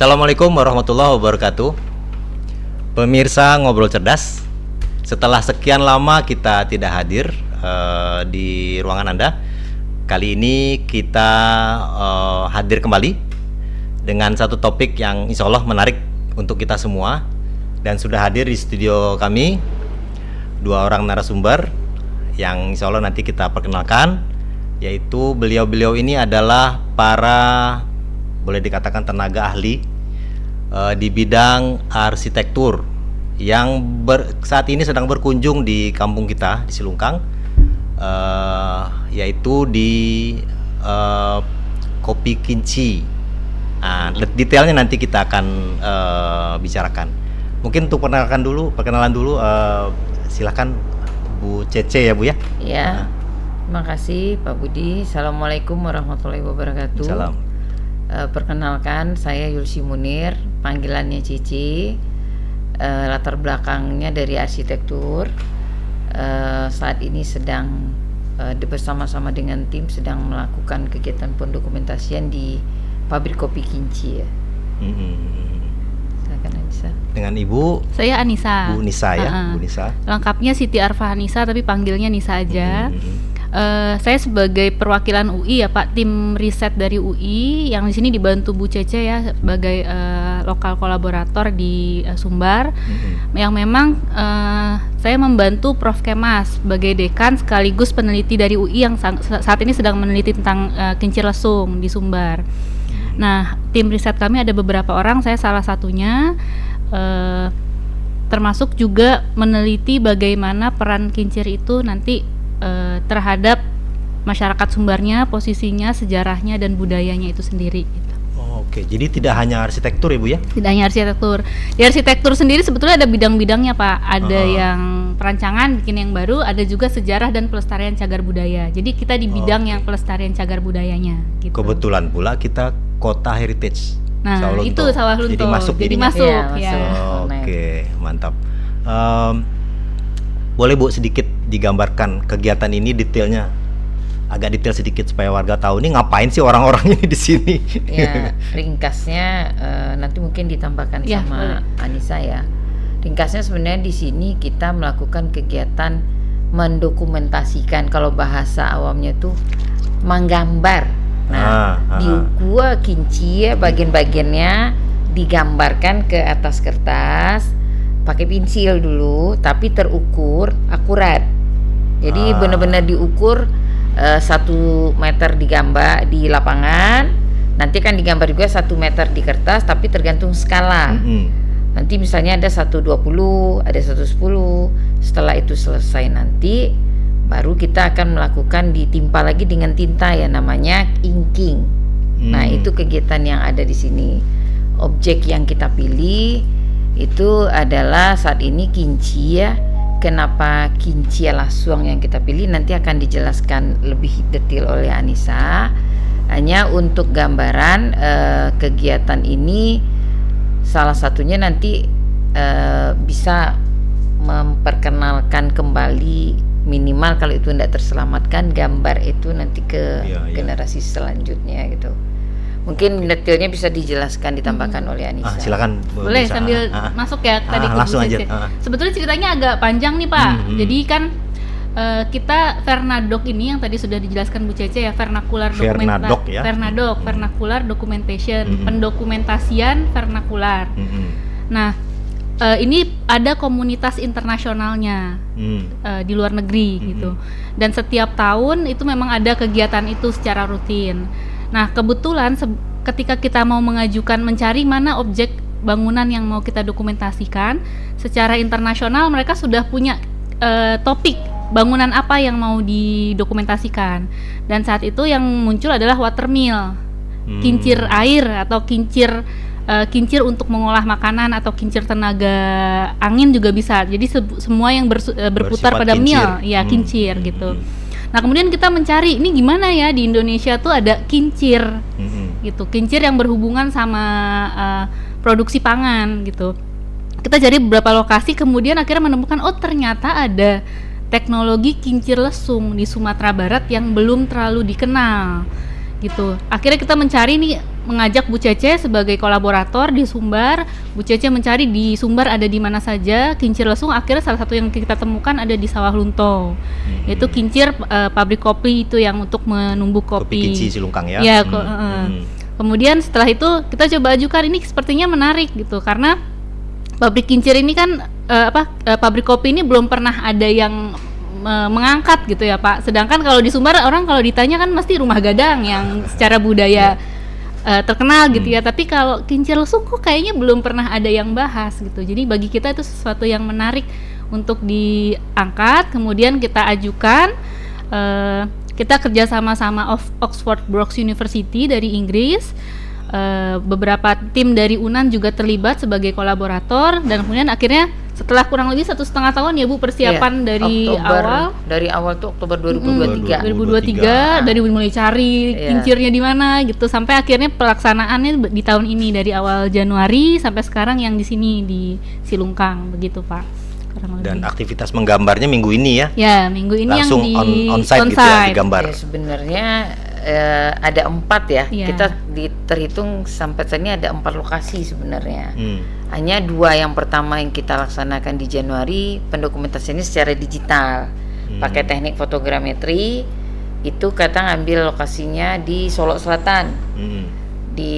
Assalamualaikum warahmatullahi wabarakatuh. Pemirsa Ngobrol Cerdas, setelah sekian lama kita tidak hadir di ruangan Anda, kali ini kita hadir kembali dengan satu topik yang insya Allah menarik untuk kita semua. Dan sudah hadir di studio kami dua orang narasumber yang insya Allah nanti kita perkenalkan, yaitu beliau-beliau ini adalah para, boleh dikatakan, tenaga ahli di bidang arsitektur yang saat ini sedang berkunjung di kampung kita di Silungkang, yaitu di Kopi Kinci. Nah, detailnya nanti kita akan bicarakan. Mungkin untuk perkenalan dulu, silakan Bu Cece ya Bu ya. Ya, terima kasih Pak Budi. Assalamualaikum warahmatullahi wabarakatuh. Salam. Perkenalkan, saya Yulsi Munir, panggilannya Cici. Latar belakangnya dari arsitektur. Saat ini sedang bersama-sama dengan tim sedang melakukan kegiatan pendokumentasian di pabrik kopi Kinci ya. Silakan Anissa. Dengan Ibu. Saya Anissa. Bu Nisa ya. Bu Nisa. Lengkapnya Siti Arfa Anissa tapi panggilnya Nisa aja. Saya sebagai perwakilan UI ya Pak, tim riset dari UI yang di sini dibantu Bu Cece ya sebagai lokal kolaborator di Sumbar. Yang memang saya membantu Prof Kemas sebagai dekan sekaligus peneliti dari UI yang saat ini sedang meneliti tentang kincir lesung di Sumbar. Nah, tim riset kami ada beberapa orang, saya salah satunya, termasuk juga meneliti bagaimana peran kincir itu nanti terhadap masyarakat Sumbarnya, posisinya, sejarahnya, dan budayanya itu sendiri gitu. Oke, jadi tidak hanya arsitektur ya Bu ya? Tidak hanya arsitektur. Di arsitektur sendiri sebetulnya ada bidang-bidangnya Pak. Ada yang perancangan, bikin yang baru, ada juga sejarah dan pelestarian cagar budaya. Jadi kita di bidang yang pelestarian cagar budayanya gitu. Kebetulan pula kita kota heritage. Nah, Sawah itu Lunto. Sawah Lunto. Jadi masuk Jadi jadinya. masuk Iya, ya. masuk. Oke, mantap. Boleh Bu sedikit digambarkan kegiatan ini detailnya, agak detail sedikit supaya warga tahu nih ngapain sih orang-orang ini di sini. Ya, ringkasnya nanti mungkin ditambahkan Ya, sama boleh. Anissa ya. Ringkasnya sebenarnya di sini kita melakukan kegiatan mendokumentasikan, kalau bahasa awamnya tuh menggambar. Nah, di gua Kinci ya, bagian-bagiannya digambarkan ke atas kertas pakai pensil dulu, tapi terukur akurat. Jadi benar-benar diukur 1 meter digambar di lapangan, nanti kan digambar juga 1 meter di kertas, tapi tergantung skala. Nanti misalnya ada 120, ada 110. Setelah itu selesai nanti baru kita akan melakukan ditimpa lagi dengan tinta ya, namanya inking. Nah, itu kegiatan yang ada di sini. Objek yang kita pilih itu adalah saat ini kinci ya. Kenapa kinci lasuang yang kita pilih nanti akan dijelaskan lebih detail oleh Anissa. Hanya untuk gambaran kegiatan ini salah satunya nanti bisa memperkenalkan kembali, minimal kalau itu tidak terselamatkan gambar itu nanti ke generasi selanjutnya gitu. Mungkin detailnya bisa dijelaskan, ditambahkan oleh Anissa. Silakan. Boleh sambil masuk ya tadi ke langsung Bu aja. Cece. Sebetulnya ceritanya agak panjang nih Pak. Jadi kan kita Vernadoc ini yang tadi sudah dijelaskan Bu Cece ya, vernacular Vernadoc ya. vernacular documentation, pendokumentasian vernakular. Nah, ini ada komunitas internasionalnya di luar negeri gitu. Dan setiap tahun itu memang ada kegiatan itu secara rutin. Nah, kebetulan ketika kita mau mengajukan mencari mana objek bangunan yang mau kita dokumentasikan, secara internasional mereka sudah punya topik bangunan apa yang mau didokumentasikan. Dan saat itu yang muncul adalah watermill, kincir air atau kincir untuk mengolah makanan atau kincir tenaga angin juga bisa. Jadi semua yang berputar pada mill, ya kincir gitu. Nah, kemudian kita mencari ini gimana ya di Indonesia tuh ada kincir, gitu, kincir yang berhubungan sama produksi pangan gitu. Kita cari beberapa lokasi, kemudian akhirnya menemukan ternyata ada teknologi kincir lesung di Sumatera Barat yang belum terlalu dikenal, gitu. Akhirnya kita mencari nih mengajak Bu Cece sebagai kolaborator di Sumbar. Bu Cece mencari di Sumbar ada di mana saja. Kincir lesung akhirnya salah satu yang kita temukan ada di Sawah Lunto. Yaitu kincir pabrik kopi itu yang untuk menumbuk Kopi kopi. Kinci Silungkang ya. Ya, kemudian setelah itu kita coba ajukan, ini sepertinya menarik gitu karena pabrik kincir ini kan pabrik kopi ini belum pernah ada yang mengangkat gitu ya Pak. Sedangkan kalau di Sumbar orang kalau ditanya kan mesti rumah gadang yang secara budaya terkenal gitu ya. Tapi kalau kincir lesung kok kayaknya belum pernah ada yang bahas gitu. Jadi bagi kita itu sesuatu yang menarik untuk diangkat. Kemudian kita ajukan, kita kerjasama sama Oxford Brookes University dari Inggris. Beberapa tim dari UNAN juga terlibat sebagai kolaborator, dan kemudian akhirnya setelah kurang lebih 1,5 tahun ya Bu persiapan dari awal tuh Oktober 2023. 2023 dari mulai cari kincirnya di mana gitu sampai akhirnya pelaksanaannya di tahun ini dari awal Januari sampai sekarang yang di sini di Silungkang begitu Pak. Dan aktivitas menggambarnya minggu ini ya? Ya minggu ini langsung yang di on-site gitu ya digambar. Ya, sebenarnya ada 4 ya. Kita terhitung sampai saat ini ada 4 lokasi sebenarnya. Hanya 2 yang pertama yang kita laksanakan di Januari pendokumentasiannya secara digital pakai teknik fotogrametri. Itu kita ngambil lokasinya di Solo Selatan, di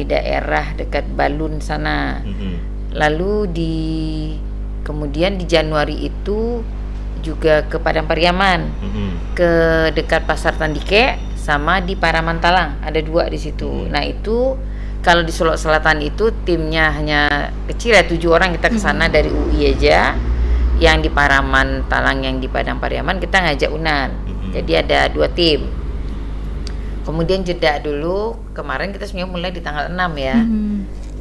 daerah dekat Balun sana. Lalu kemudian di Januari itu juga ke Padang Pariaman, ke dekat Pasar Tandike, sama di Paramantalang, ada 2 di situ. Nah itu kalau di Solo Selatan itu timnya hanya kecil ya, 7 orang kita ke sana dari UI aja. Yang di Paramantalang, yang di Padang Pariaman kita ngajak UNAN. Jadi ada 2 tim. Kemudian jeda dulu, kemarin kita sebenarnya mulai di tanggal 6 ya.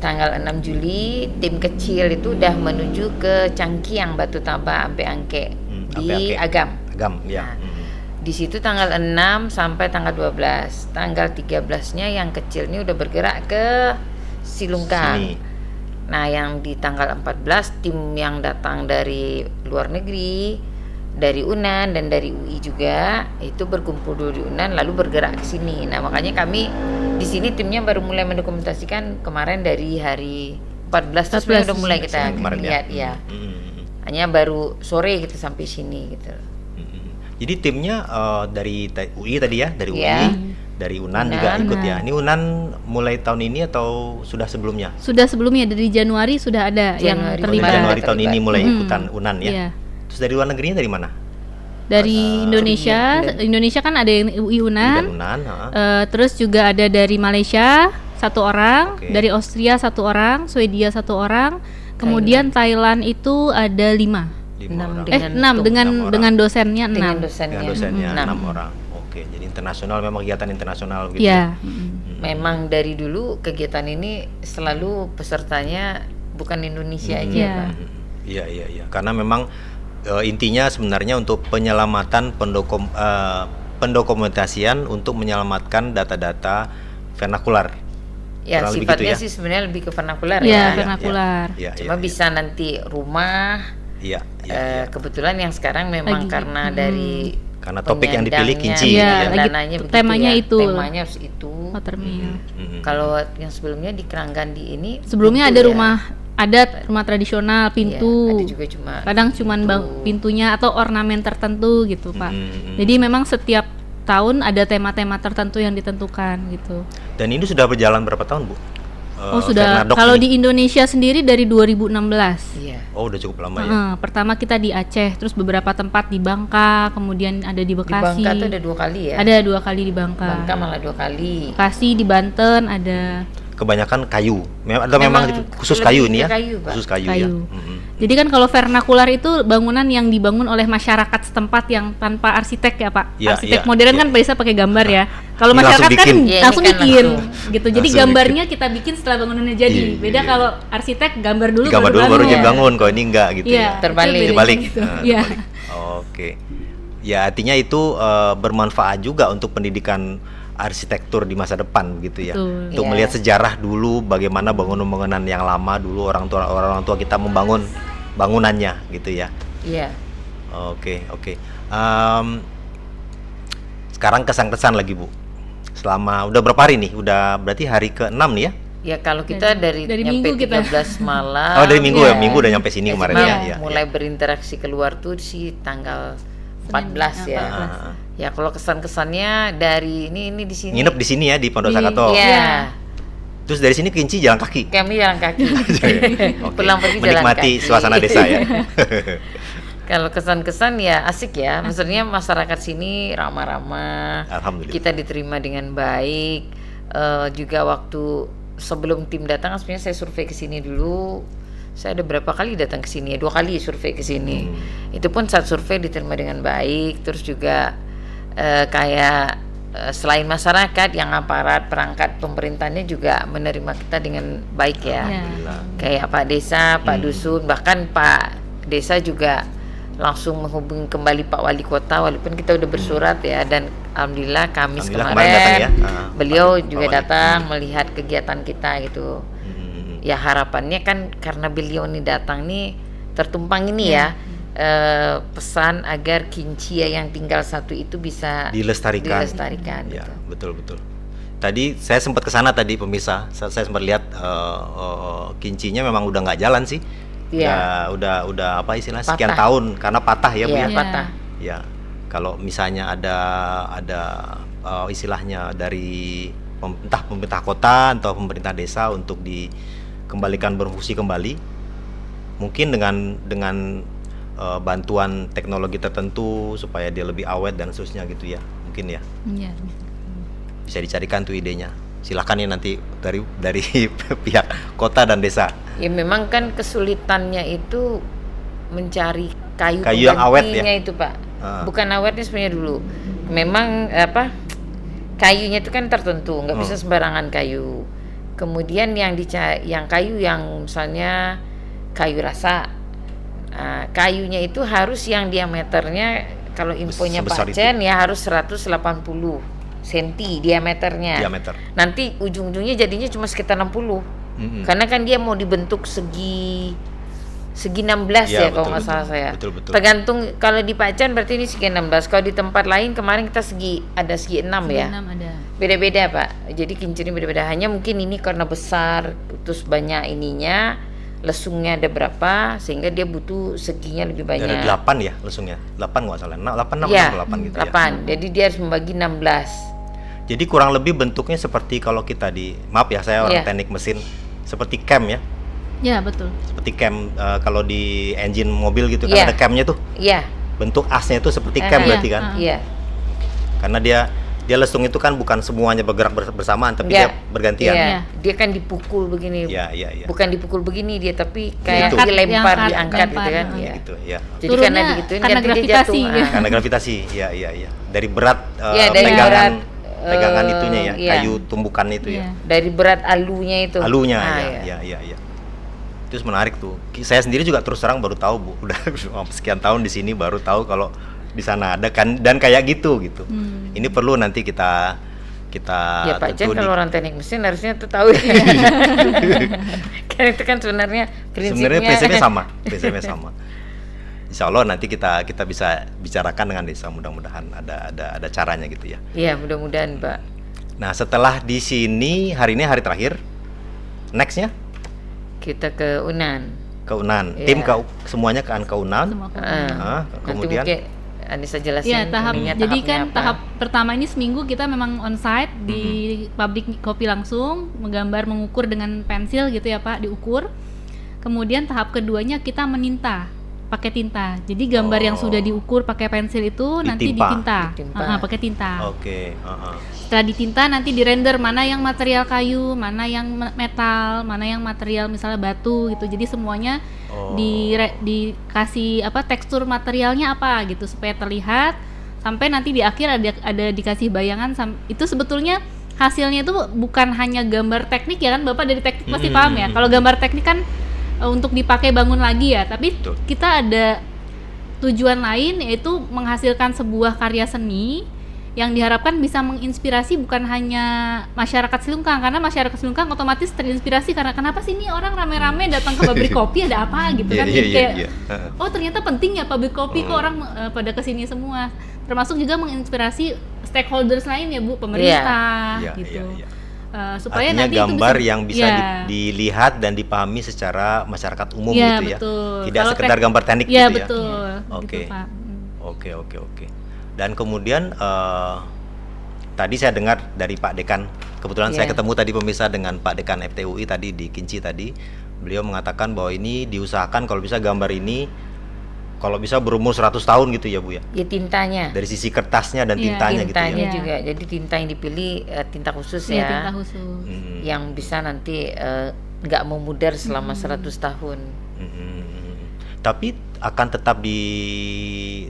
Tanggal 6 Juli tim kecil itu udah menuju ke Cangkiang, Batu Taba, sampai Angke di Agam. Ya. Nah, di situ tanggal 6 sampai tanggal 12. Tanggal 13-nya yang kecil ini udah bergerak ke Silungkang. Nah, yang di tanggal 14 tim yang datang dari luar negeri, dari UNAN dan dari UI juga, itu berkumpul dulu di UNAN lalu bergerak ke sini. Nah, makanya kami di sini timnya baru mulai mendokumentasikan kemarin dari hari 14 terus udah mulai kita lihat ya. Hanya baru sore kita sampai sini gitu. Jadi timnya dari UI tadi ya, dari UI, dari UNAN juga ikut ya. Ini UNAN mulai tahun ini atau sudah sebelumnya? Sudah sebelumnya, dari Januari sudah ada yang terlibat. Januari tahun ini mulai ikutan UNAN ya. Terus dari luar negerinya dari mana? Dari Indonesia. Indonesia kan ada yang UI UNAN. Terus juga ada dari Malaysia 1 orang, dari Austria 1 orang, Swedia 1 orang, kemudian Thailand itu ada 5. 6 dengan dosennya 6. Dengan dosennya 6 orang. Oke, jadi internasional, memang kegiatan internasional gitu. Iya. Memang dari dulu kegiatan ini selalu pesertanya bukan Indonesia aja, Pak. Iya. Karena memang intinya sebenarnya untuk penyelamatan pendokumentasian untuk menyelamatkan data-data vernakular. Ya, sifatnya sih sebenarnya lebih ke vernakular ya. Vernakular. Cuma bisa nanti rumah. Kebetulan yang sekarang memang karena topik yang dipilih Kinci temanya itu. Temanya harus itu. Kalau yang sebelumnya di Keranggandi ini sebelumnya ada rumah adat, rumah tradisional, pintu. Ada juga kadang cuman pintunya atau ornamen tertentu gitu, Pak. Jadi memang setiap tahun ada tema-tema tertentu yang ditentukan gitu. Dan ini sudah berjalan berapa tahun, Bu? Sudah. Kalau di Indonesia sendiri dari 2016. Iya. Oh, udah cukup lama ya. Pertama kita di Aceh, terus beberapa tempat di Bangka, kemudian ada di Bekasi. Di Bangka tuh ada 2 kali ya? Ada 2 kali di Bangka. Bangka malah 2 kali. Bekasi, di Banten ada. Kebanyakan kayu. Memang khusus kayu ini ya? Khusus kayu. Ya. Jadi kan kalau vernakular itu bangunan yang dibangun oleh masyarakat setempat yang tanpa arsitek ya Pak. Arsitek modern kan bisa pakai gambar ya. Kalau masyarakat kan langsung bikin gitu. Jadi gambarnya kita bikin setelah bangunannya jadi. Beda kalau arsitek gambar dulu baru bangun. Kalau ini enggak gitu ya. Terbalik. Gitu. Iya. Oke. Ya, artinya itu bermanfaat juga untuk pendidikan arsitektur di masa depan gitu ya. Untuk melihat sejarah dulu bagaimana bangunan-bangunan yang lama dulu orang tua kita membangun bangunannya gitu ya. Iya. Oke. Sekarang kesan-kesan lagi, Bu. selama udah berapa hari nih? Udah berarti hari ke-6 nih ya? Ya kalau kita dari minggu nyampe kita. 13 malam. Oh, dari minggu ya, ya. minggu udah nyampe sini kemarin Cuma ya. mulai berinteraksi keluar tuh sih tanggal 14 ya. Ya kalau kesan-kesannya dari ini di sini. Nginep di sini ya di Pondok Sakato. Iya. Terus dari sini ke Inci jalan kaki. Kami jalan kaki. Oke. Pulang pergi jalan Menikmati kaki. suasana desa ya. Kalau kesan-kesan ya asik ya. Maksudnya masyarakat sini ramah-ramah. Alhamdulillah. Kita diterima dengan baik. Juga waktu sebelum tim datang sebenarnya saya survei ke sini dulu. Saya ada berapa kali datang ke sini? 2 kali survei ke sini. Itu pun saat survei diterima dengan baik. Terus juga kayak selain masyarakat yang aparat perangkat pemerintahnya juga menerima kita dengan baik ya. Alhamdulillah. Kayak Pak Desa, Pak Dusun, bahkan Pak Desa juga langsung menghubungi kembali Pak Wali Kota walaupun kita udah bersurat ya, dan alhamdulillah Kamis Alhamdulillah kemarin datang ya. beliau Pak juga Wali. datang melihat kegiatan kita gitu. Ya harapannya kan karena beliau ini datang nih tertumpang ini ya. Pesan agar Kincia yang tinggal satu itu bisa Dilestarikan. Ya, gitu. betul. Tadi saya sempat ke sana tadi pemirsa. Saya sempat lihat kincinya memang udah nggak jalan sih. Iya. Udah apa istilahnya sekian Patah. tahun karena patah ya Bu Iya, ya. patah. Ya. Kalau misalnya ada istilahnya dari entah pemerintah kota atau pemerintah desa untuk dikembalikan berfungsi kembali, mungkin dengan bantuan teknologi tertentu supaya dia lebih awet dan seterusnya gitu ya, mungkin ya. Iya. Bisa dicarikan tuh idenya. Silakan ya nanti dari pihak kota dan desa. Ya memang kan kesulitannya itu mencari kayu yang awet ya. penggantinya itu Pak. Bukan awetnya sebenarnya dulu. Memang kayunya itu kan tertentu, nggak bisa sembarangan kayu. Kemudian yang kayu yang misalnya kayu rasa, kayunya itu harus yang diameternya kalau infonya Sebesar Pak Chen ya harus 180 cm diameternya. Nanti ujung-ujungnya jadinya cuma sekitar 60. Karena kan dia mau dibentuk segi 16 ya kalau nggak salah saya. Betul. Tergantung kalau di Pak Chen berarti ini segi 16. Kalau di tempat lain kemarin kita ada segi 6 ya. 6 ada. Beda-beda Pak. Jadi kincirnya beda-beda. Hanya mungkin ini karena besar, terus banyak ininya, lesungnya ada berapa sehingga dia butuh seginya lebih banyak. Ada 8 ya lesungnya. 8 nggak salah. 8 ya, 8 gitu 8. ya. Jadi dia harus membagi 16. Jadi kurang lebih bentuknya seperti kalau kita maaf ya saya orang teknik mesin, seperti cam ya. Ya, betul. Seperti cam kalau di engine mobil gitu kan ada camnya tuh. Iya. Bentuk asnya itu seperti cam berarti kan. Iya. Karena dia lesung itu kan bukan semuanya bergerak bersamaan tapi dia bergantian. Iya. Dia kan dipukul begini. Iya. Bukan dipukul begini dia tapi kayak Gitu. dilempar, diangkat gitu kan. Ya, gitu ya. Jadi Turunnya karena digituin karena nanti dia gravitasi, jatuh. ya. Karena gravitasi. Iya. Dari berat dari pegangan itunya ya, iya. kayu tumbukan itu ya. Dari berat alunya itu. Alunya iya. Terus menarik tuh. Saya sendiri juga terus terang baru tahu Bu. Udah sekian tahun di sini baru tahu kalau di sana ada kan dan kayak gitu. Ini perlu nanti kita ya Pak Chen kalau orang teknik mesin harusnya tuh tahu ya. Kan itu kan sebenarnya prinsipnya sama. Insya Allah nanti kita bisa bicarakan dengan desa, mudah-mudahan ada caranya gitu ya. Iya mudah-mudahan Pak. Nah setelah di sini hari ini hari terakhir, nextnya kita ke Unan. Ya. Tim semuanya ke Unan. Kemudian nanti Anissa jelasin. Ya, jadi kan apa. tahap pertama ini seminggu kita memang onsite di pabrik kopi langsung, menggambar, mengukur dengan pensil gitu ya Pak, diukur. Kemudian tahap keduanya kita meninta pakai tinta. Jadi gambar yang sudah diukur pakai pensil itu nanti ditinta. Pakai tinta. Oke. Setelah ditinta nanti dirender mana yang material kayu, mana yang metal, mana yang material misalnya batu gitu. Jadi semuanya dikasih tekstur materialnya apa gitu supaya terlihat, sampai nanti di akhir ada dikasih bayangan. Itu sebetulnya hasilnya itu bukan hanya gambar teknik ya kan, Bapak dari teknik pasti paham ya. Kalau gambar teknik kan untuk dipakai bangun lagi ya, tapi kita ada tujuan lain yaitu menghasilkan sebuah karya seni yang diharapkan bisa menginspirasi bukan hanya masyarakat Selungkang, karena masyarakat Selungkang otomatis terinspirasi karena kenapa sih ini orang rame-rame datang ke pabrik kopi, ada apa gitu kan. Kayak oh ternyata penting ya pabrik kopi, kok orang pada kesini semua. Termasuk juga menginspirasi stakeholders lain ya Bu, pemerintah gitu. Supaya artinya nanti gambar itu bisa, yang bisa dilihat dan dipahami secara masyarakat umum ya, gitu ya. Betul. Tidak Kalau sekedar gambar teknik ya, gitu betul, ya. Oke. Gitu, Pak. Oke. Dan kemudian tadi saya dengar dari Pak Dekan, kebetulan saya ketemu tadi pemirsa dengan Pak Dekan FTUI tadi di Kinci tadi. Beliau mengatakan bahwa ini diusahakan kalau bisa gambar ini kalau bisa berumur 100 tahun gitu ya Bu ya. Ya tintanya. Dari sisi kertasnya dan tintanya gitu ya. Tintanya juga. Jadi tinta yang dipilih tinta khusus ya. Tinta khusus. Yang bisa nanti nggak memudar selama 100 tahun. Tapi akan tetap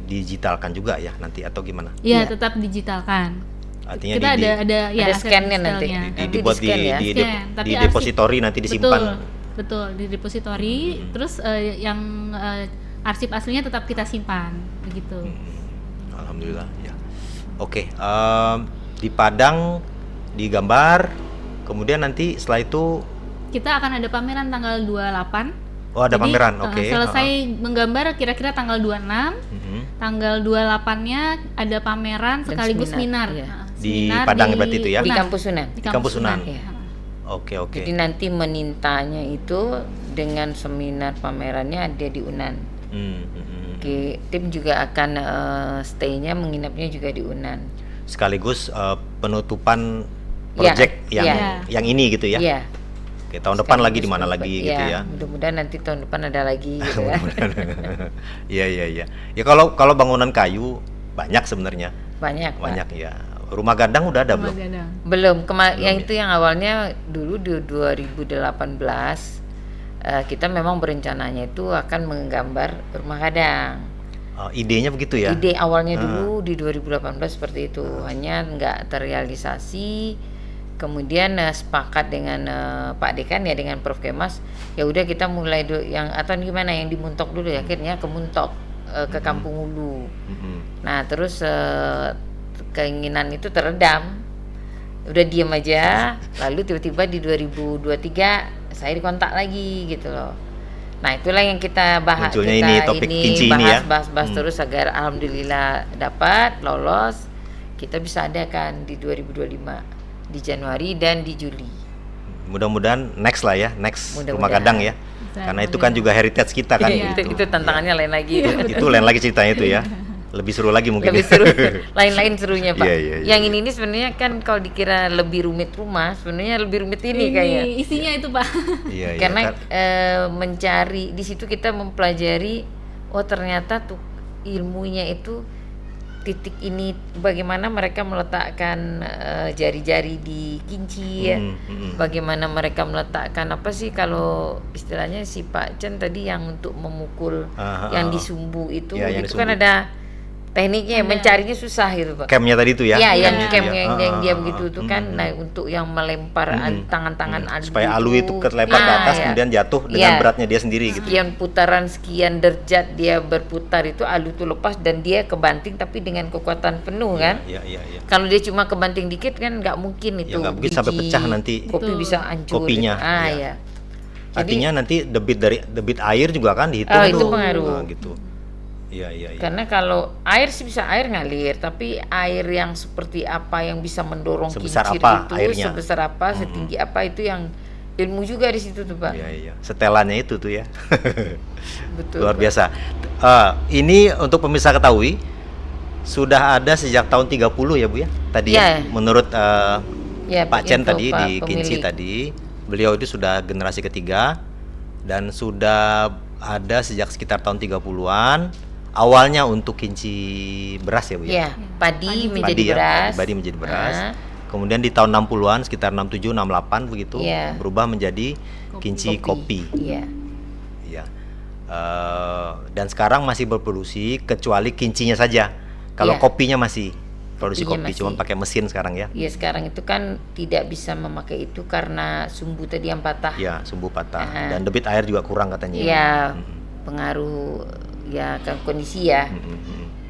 digitalkan juga ya nanti atau gimana? Iya, tetap digitalkan. Artinya kita ada scan-nya nanti. Dibuat di Tapi depositori nanti disimpan. Betul, di depositori. Terus yang arsip aslinya tetap kita simpan begitu. Alhamdulillah ya. Oke, di Padang digambar, kemudian nanti setelah itu kita akan ada pameran tanggal 28. Oh, ada pameran. Oke. Selesai menggambar kira-kira tanggal 26. Tanggal 28-nya ada pameran dan sekaligus seminar. Di Padang berarti itu ya. Di Kampus Unan. Di Kampus Unan. Ya. Oke. Jadi nanti menintanya itu dengan seminar pamerannya ada di Unan. Oke, tim juga akan stay-nya menginapnya juga di Unan. Sekaligus penutupan proyek yang ini gitu ya. Iya. Oke, tahun depan lagi di mana lagi gitu ya. Mudah-mudahan nanti tahun depan ada lagi gitu kan. Iya. Ya kalau bangunan kayu banyak sebenarnya. Banyak ya. Rumah gadang udah ada belum? Belum. Yang itu yang awalnya dulu di 2018 kita memang berencananya itu akan menggambar rumah gadang. Idenya begitu ya? Ide awalnya dulu di 2018 seperti itu, hanya nggak terrealisasi. Kemudian sepakat dengan Pak Dekan ya, dengan Prof Kemas, ya udah kita mulai yang atau gimana yang di Muntok dulu ya, akhirnya ke Muntok, ke Kampung Ulu. Nah terus keinginan itu teredam, udah diem aja. Lalu tiba-tiba di 2023 saya dikontak lagi gitu loh. Nah itulah yang kita bahas. Munculnya ini topik Kinci ini ya. Bahas terus agar alhamdulillah dapat lolos. Kita bisa adakan di 2025 di Januari dan di Juli. Mudah-mudahan next lah ya, rumah gadang ya. Karena itu kan juga heritage kita kan. Itu tantangannya lain lagi. Itu lain lagi ceritanya itu ya. Lebih seru lagi mungkin. Lebih seru. Lain-lain serunya Pak. Yeah. Yang ini sebenarnya kan kalau dikira lebih rumit rumah, sebenarnya lebih rumit ini kayaknya. Isinya itu Pak. Iya. Karena mencari di situ kita mempelajari, oh ternyata tuh ilmunya itu titik ini bagaimana mereka meletakkan jari-jari di kinci ya. Bagaimana mereka meletakkan apa sih kalau istilahnya si Pak Chen tadi yang untuk memukul yang di sumbu itu ya, itu kan ada tekniknya, mencarinya susah gitu Pak. Camnya tadi itu ya? Iya, yang cam yang dia begitu tuh kan. Nah, untuk yang melempar tangan-tangan alu supaya alu itu kelempar ke atas kemudian jatuh dengan beratnya dia sendiri gitu. Sekian putaran, sekian derajat dia berputar itu alu itu lepas dan dia kebanting tapi dengan kekuatan penuh kan. Iya. Kalau dia cuma kebanting dikit kan nggak mungkin itu. Ya nggak mungkin sampai pecah nanti. Kopi bisa hancur. Kopinya. Ya. Artinya nanti debit air juga kan dihitung itu pengaruh. Gitu. Iya. Karena kalau air sih bisa air ngalir, tapi air yang seperti apa yang bisa mendorong sebesar kincir apa itu, airnya? sebesar apa, setinggi apa itu yang ilmu juga di situ tuh Pak. Iya. Setelannya itu tuh ya. Betul. Luar biasa. Ini untuk pemirsa ketahui sudah ada sejak tahun 30 ya Bu ya. Tadi ya, menurut Pak Chen tadi di Kinci tadi, beliau itu sudah generasi ketiga dan sudah ada sejak sekitar tahun 30-an. Awalnya untuk kinci beras ya Bu ya? Iya, padi menjadi beras. Padi menjadi beras. Kemudian di tahun 60-an sekitar 67, 68 begitu berubah menjadi kinci kopi. Iya. Dan sekarang masih berproduksi kecuali kincinya saja. Kalau kopinya masih produksi kopi, cuma pakai mesin sekarang ya. Iya, sekarang itu kan tidak bisa memakai itu karena sumbu tadi yang patah. Iya, sumbu patah. Dan debit air juga kurang katanya. Iya, pengaruh ya kan kondisi ya.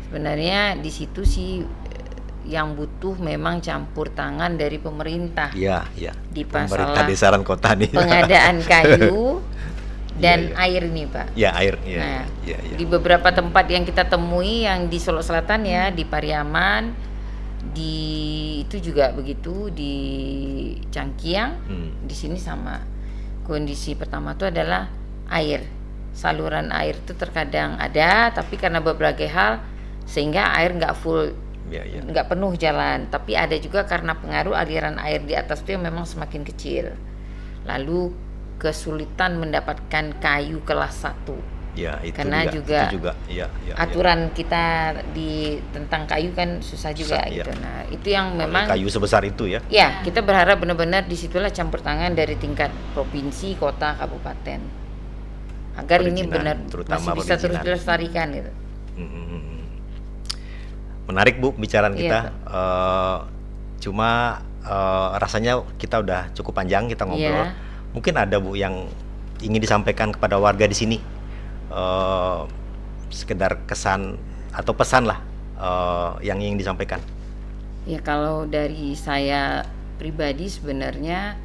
Sebenarnya di situ sih yang butuh memang campur tangan dari pemerintah Iya, iya. di Pemerintah masalah desa dan kota nih. pengadaan kayu dan Iya. air nih Pak. Ya, air. Iya, Nah, iya, iya. di beberapa tempat yang kita temui yang di Solo Selatan ya, di Pariaman, di itu juga begitu, di Cangkiang, di sini sama. Kondisi pertama itu adalah air. Saluran air itu terkadang ada, tapi karena berbagai hal sehingga air nggak full, Iya, iya. nggak penuh jalan. Tapi ada juga karena pengaruh aliran air di atas itu yang memang semakin kecil. Lalu kesulitan mendapatkan kayu kelas 1. Ya, itu Karena juga itu juga. Iya, iya. Aturan kita di tentang kayu kan susah juga Susah, iya. gitu. Nah, itu yang Apalagi memang kayu sebesar itu ya. ya kita berharap benar-benar disitulah campur tangan dari tingkat provinsi, kota, kabupaten agar ini Perizinan, benar terutama masih bisa terus perizinan. dilestarikan gitu. Menarik Bu bicaraan Iya, kita. Cuma rasanya kita udah cukup panjang kita ngobrol. Iya. Mungkin ada Bu yang ingin disampaikan kepada warga di sini. Sekedar kesan atau pesan lah yang ingin disampaikan. Ya kalau dari saya pribadi sebenarnya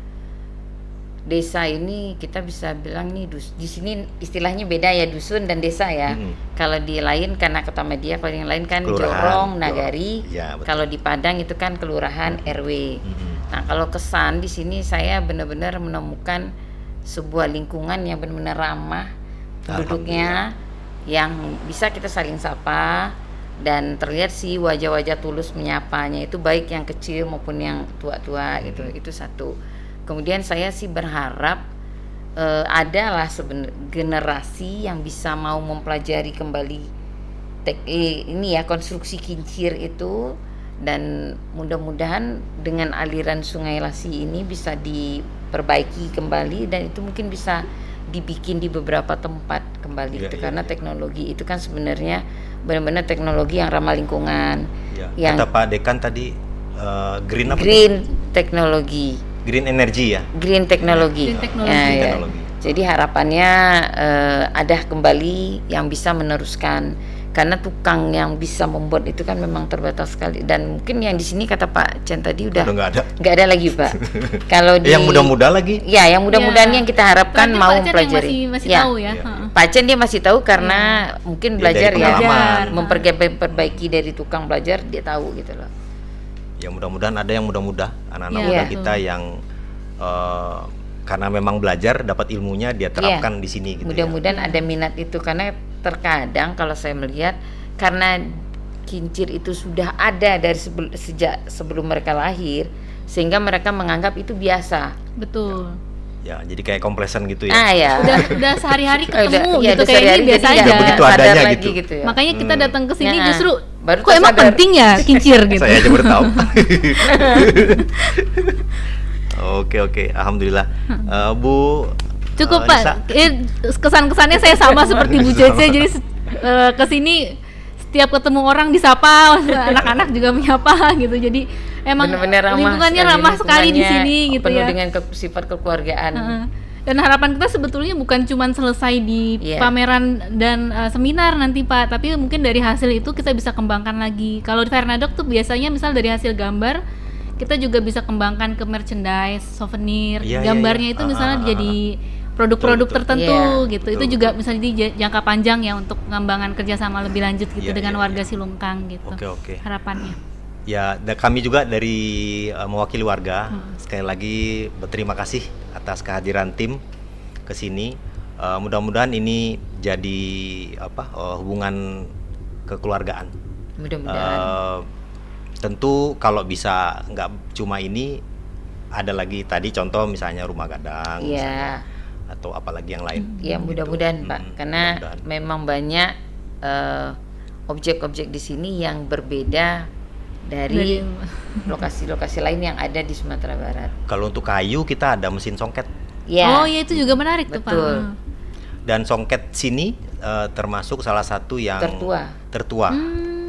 desa ini kita bisa bilang nih di sini istilahnya beda ya, dusun dan desa ya. Kalau di lain karena Kota Media, kalau yang lain kan Kelurahan, Jorong, Nagari. Ya, betul. Kalau di Padang itu kan kelurahan RW. Nah, kalau kesan di sini saya benar-benar menemukan sebuah lingkungan yang benar-benar ramah penduduknya, yang bisa kita saling sapa dan terlihat sih wajah-wajah tulus menyapanya itu baik yang kecil maupun yang tua-tua gitu. Itu satu. Kemudian saya sih berharap adalah generasi yang bisa mau mempelajari kembali ini ya, konstruksi kincir itu, dan mudah-mudahan dengan aliran Sungai Lasi ini bisa diperbaiki kembali dan itu mungkin bisa dibikin di beberapa tempat kembali gitu. Karena teknologi itu kan sebenarnya benar-benar teknologi yang ramah lingkungan. Ya. Kata Pak Dekan tadi green apa? Green teknologi. Green energy ya. Green teknologi. Green teknologi. Ya, Green ya. teknologi. Jadi harapannya ada kembali yang bisa meneruskan, karena tukang yang bisa membuat itu kan memang terbatas sekali, dan mungkin yang di sini kata Pak Chen tadi udah nggak ada lagi Pak. Kalau di yang muda-muda lagi. ya yang mudah-mudahan Ya. yang kita harapkan Berarti mau Pak Chen yang mempelajari. masih Ya. tahu ya. Iya. Heeh. Pak Chen dia masih tahu karena mungkin Dia belajar dari ya, pengalaman. memperbaiki dari tukang belajar, dia tahu gitu loh. Ya mudah-mudahan ada yang muda-muda, anak-anak Iya, muda betul. kita yang karena memang belajar dapat ilmunya dia terapkan di sini gitu. Mudah-mudahan ada minat itu, karena terkadang kalau saya melihat karena kincir itu sudah ada dari sejak sebelum mereka lahir, sehingga mereka menganggap itu biasa. Betul. Ya, jadi kayak kompleksan gitu ya. Ah ya. Udah sehari-hari ketemu Iya, gitu, udah kayak ini sehari-hari, biasa jadi aja. nggak Begitu sadar adanya lagi gitu. ya. Makanya kita datang ke sini Nah, justru baru kok emang tersadar. penting ya kincir gitu. Saya aja baru tahu. Oke, alhamdulillah. Bu Cukup Nisa. Pak. Kesan-kesannya saya sama seperti Bu Cece. Jadi ke sini setiap ketemu orang disapa, anak-anak juga menyapa gitu. Jadi emang Benar-benar ramah lingkungannya ramah sekali di lingkungannya sini gitu penuh ya. dengan sifat kekeluargaan. Heeh. Dan harapan kita sebetulnya bukan cuma selesai di Iya. pameran dan seminar nanti Pak, tapi mungkin dari hasil itu kita bisa kembangkan lagi. Kalau di Fernadok tuh biasanya misal dari hasil gambar kita juga bisa kembangkan ke merchandise, souvenir. Iya, Gambarnya iya. itu misalnya jadi produk-produk Betul, tertentu Iya. gitu. Betul, Itu juga betul. misalnya di jangka panjang ya untuk pengembangan kerjasama lebih lanjut gitu Iya, dengan iya, warga iya. Silungkang gitu. Oke. Harapannya. Ya, kami juga dari mewakili warga sekali lagi berterima kasih atas kehadiran tim ke sini. Mudah-mudahan ini jadi hubungan kekeluargaan. Mudah-mudahan. Tentu kalau bisa nggak cuma ini, ada lagi tadi contoh misalnya rumah gadang, Iya. misalnya, atau apalagi yang lain. Ya mudah-mudahan Pak, karena mudah-mudahan. memang banyak objek-objek di sini yang berbeda dari lokasi-lokasi lain yang ada di Sumatera Barat. Kalau untuk kayu kita ada mesin songket, Ya. Oh ya itu juga menarik tuh Pak. Betul. dan songket sini termasuk salah satu yang tertua.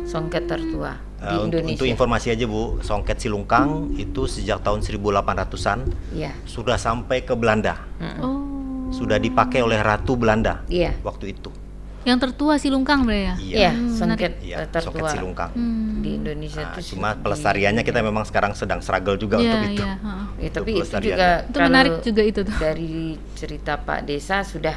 Songket tertua di Untuk Indonesia. informasi aja Bu, songket Silungkang itu sejak tahun 1800-an Iya. sudah sampai ke Belanda, Oh. sudah dipakai oleh Ratu Belanda Iya. waktu itu. Yang tertua Silungkang berarti ya? Iya, songket Iya, tertua. songket Silungkang. di Indonesia Nah, tuh cuma pelestariannya kita memang sekarang sedang struggle juga Iya, untuk itu. iya, heeh. ya, tapi itu pelestariannya. juga Itu kalau menarik juga itu tuh. dari cerita Pak Desa sudah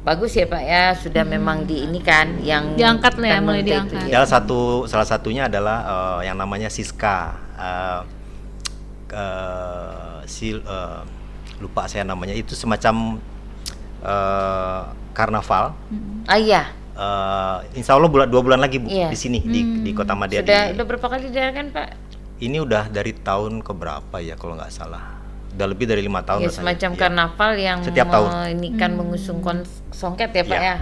bagus ya Pak ya, sudah memang di ini kan yang Diangkat lah ya, Hutan mulai Menteng itu diangkat. ya. Salah satunya adalah yang namanya Siska. Lupa saya namanya, itu semacam karnaval. Ah iya, Insya Allah 2 bulan lagi Bu Iya. di sini di Kota Madia. sudah berapa kali diadakan Pak? Ini udah dari tahun keberapa ya kalau nggak salah. Udah lebih dari 5 tahun Ya rasanya. semacam Iya. karnaval yang Setiap tahun. ini kan mengusung songket ya Pak Iya. ya.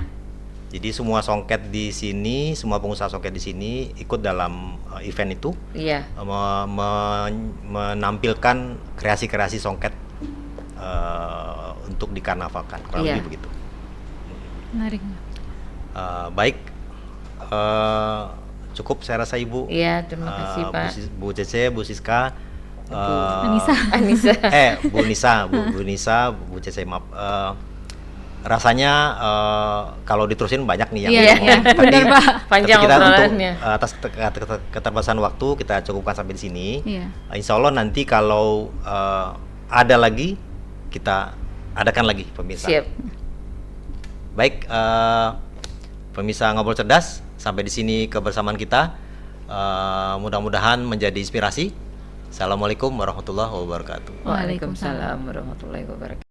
Jadi semua songket di sini, semua pengusaha songket di sini ikut dalam event itu, Iya. menampilkan kreasi-kreasi songket untuk dikarnavalkan, kurang Iya. lebih begitu. Menarik. Baik, cukup saya rasa Ibu. Iya, terima kasih Pak. Bu Cece, Bu Siska, Anissa. Anissa. Bu Nisa, Bu Nisa, Bu Cece, maaf. Rasanya kalau diterusin banyak nih yang Iya, ngomong. iya. Tapi, Benar, Pak. Panjang tapi kita untuk obrolannya. atas keterbatasan waktu kita cukupkan sampai di sini. Iya. Insya Allah nanti kalau ada lagi kita adakan lagi pemirsa. Siap. Baik, pemirsa Ngobrol Cerdas, sampai di sini kebersamaan kita. Mudah-mudahan menjadi inspirasi. Assalamualaikum warahmatullahi wabarakatuh. Waalaikumsalam warahmatullahi wabarakatuh.